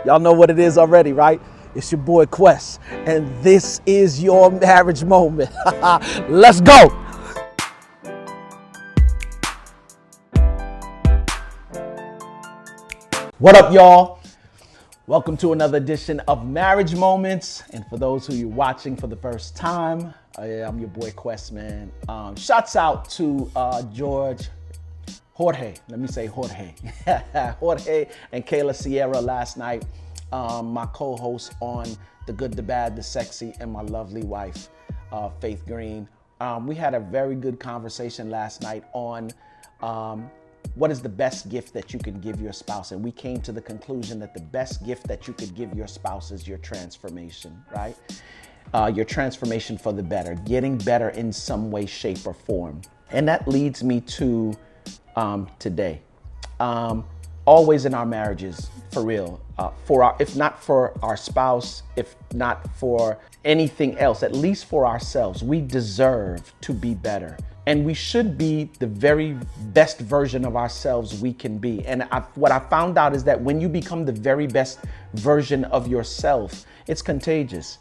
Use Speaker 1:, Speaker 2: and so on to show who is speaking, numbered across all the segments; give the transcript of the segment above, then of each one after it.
Speaker 1: Y'all know what it is already, right? It's your boy Quest, and this is your marriage moment. Let's go. What up, y'all? Welcome to another edition of Marriage Moments. And for those who you're watching for the first time, I'm your boy Quest, man. Shouts out to Jorge, let me say Jorge. Jorge and Kayla Sierra last night, my co-host on The Good, the Bad, the Sexy, and my lovely wife, Faith Green. We had a very good conversation last night on what is the best gift that you can give your spouse. And we came to the conclusion that the best gift that you could give your spouse is your transformation, right? Your transformation for the better, getting better in some way, shape, or form. And that leads me to today. Always in our marriages, for real, if not for our spouse, if not for anything else, at least for ourselves, we deserve to be better. And we should be the very best version of ourselves we can be. And what I found out is that when you become the very best version of yourself, it's contagious.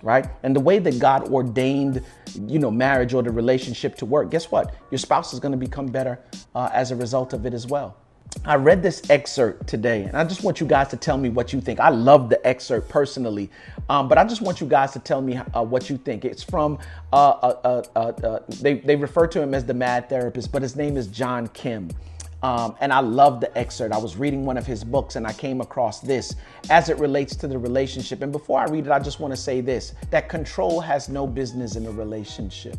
Speaker 1: Right? And the way that God ordained, marriage or the relationship to work, guess what? Your spouse is going to become better as a result of it as well. I read this excerpt today, and I just want you guys to tell me what you think. I love the excerpt personally, but I just want you guys to tell me what you think. It's from, they refer to him as the mad therapist, but his name is John Kim. And I love the excerpt. I was reading one of his books and I came across this as it relates to the relationship. And before I read it, I just want to say this, that control has no business in a relationship.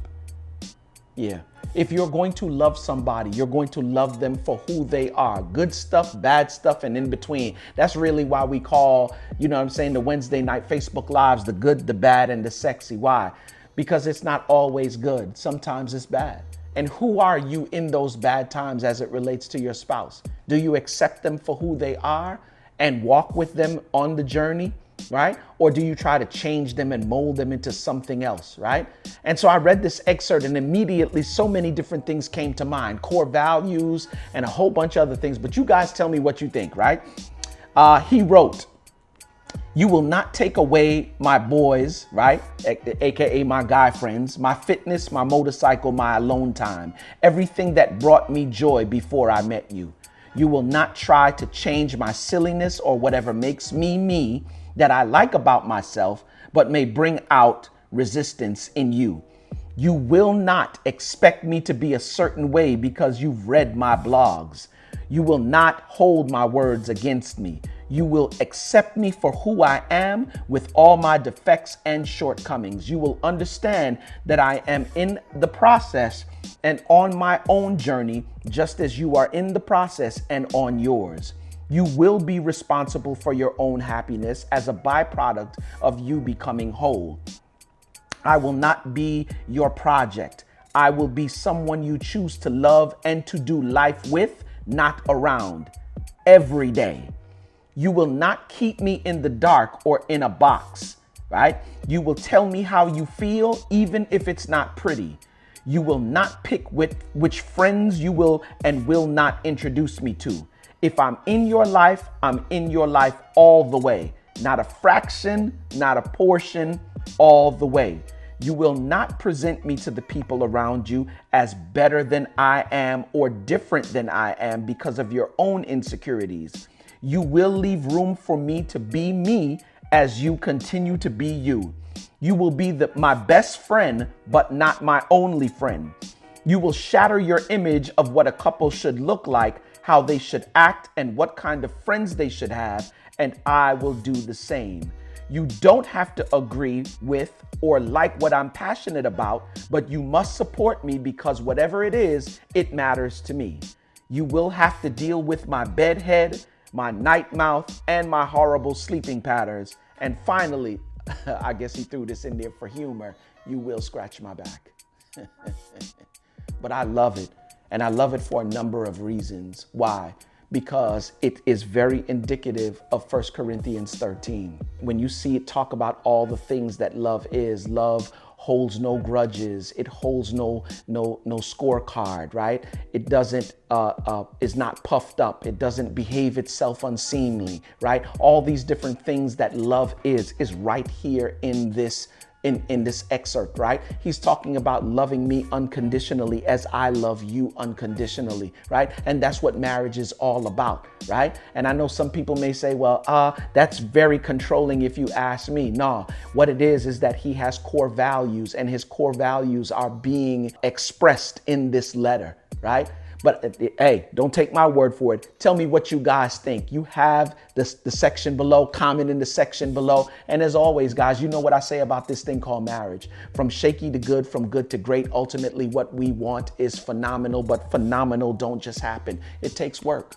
Speaker 1: Yeah. If you're going to love somebody, you're going to love them for who they are. Good stuff, bad stuff, and in between. That's really why we call, the Wednesday night Facebook Lives, the good, the bad, and the sexy. Why? Because it's not always good. Sometimes it's bad. And who are you in those bad times as it relates to your spouse? Do you accept them for who they are and walk with them on the journey, right? Or do you try to change them and mold them into something else, right? And so I read this excerpt and immediately so many different things came to mind, core values and a whole bunch of other things. But you guys tell me what you think, right? He wrote, "You will not take away my boys," right? AKA my guy friends, my fitness, my motorcycle, my alone time, everything that brought me joy before I met you. You will not try to change my silliness or whatever makes me me that I like about myself, but may bring out resistance in you. You will not expect me to be a certain way because you've read my blogs. You will not hold my words against me. You will accept me for who I am with all my defects and shortcomings. You will understand that I am in the process and on my own journey, just as you are in the process and on yours. You will be responsible for your own happiness as a byproduct of you becoming whole. I will not be your project. I will be someone you choose to love and to do life with, not around, every day. You will not keep me in the dark or in a box, right? You will tell me how you feel, even if it's not pretty. You will not pick which friends you will and will not introduce me to. If I'm in your life, I'm in your life all the way. Not a fraction, not a portion, all the way. You will not present me to the people around you as better than I am or different than I am because of your own insecurities. You will leave room for me to be me as you continue to be you. You will be my best friend, but not my only friend. You will shatter your image of what a couple should look like, how they should act, and what kind of friends they should have, and I will do the same. You don't have to agree with or like what I'm passionate about, but you must support me because whatever it is, it matters to me. You will have to deal with my bedhead, my night mouth, and my horrible sleeping patterns. And finally, I guess he threw this in there for humor, you will scratch my back. But I love it. And I love it for a number of reasons. Why? Because it is very indicative of 1 Corinthians 13. When you see it talk about all the things that love is, love holds no grudges. It holds no scorecard, right? It doesn't, is not puffed up. It doesn't behave itself unseemly, right? All these different things that love is right here in this in this excerpt, right? He's talking about loving me unconditionally as I love you unconditionally, right? And that's what marriage is all about, right? And I know some people may say, well, that's very controlling if you ask me. No, what it is that he has core values, and his core values are being expressed in this letter, right? But hey, don't take my word for it. Tell me what you guys think. You have the section below, comment in the section below. And as always, guys, you know what I say about this thing called marriage. From shaky to good, from good to great. Ultimately, what we want is phenomenal, but phenomenal don't just happen. It takes work.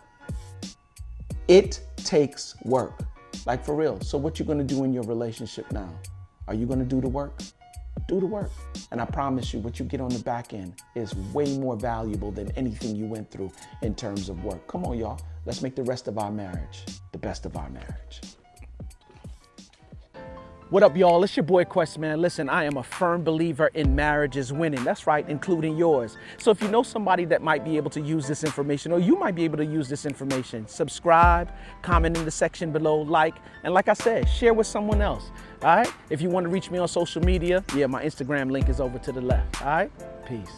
Speaker 1: It takes work, like for real. So what you gonna do in your relationship now? Are you gonna do the work? Do the work. And I promise you, what you get on the back end is way more valuable than anything you went through in terms of work. Come on, y'all. Let's make the rest of our marriage the best of our marriage. What up, y'all? It's your boy Quest, man. Listen, I am a firm believer in marriage is winning. That's right, including yours. So if you know somebody that might be able to use this information, or you might be able to use this information, subscribe, comment in the section below, like, and like I said, share with someone else. All right? If you want to reach me on social media, yeah, my Instagram link is over to the left. All right? Peace.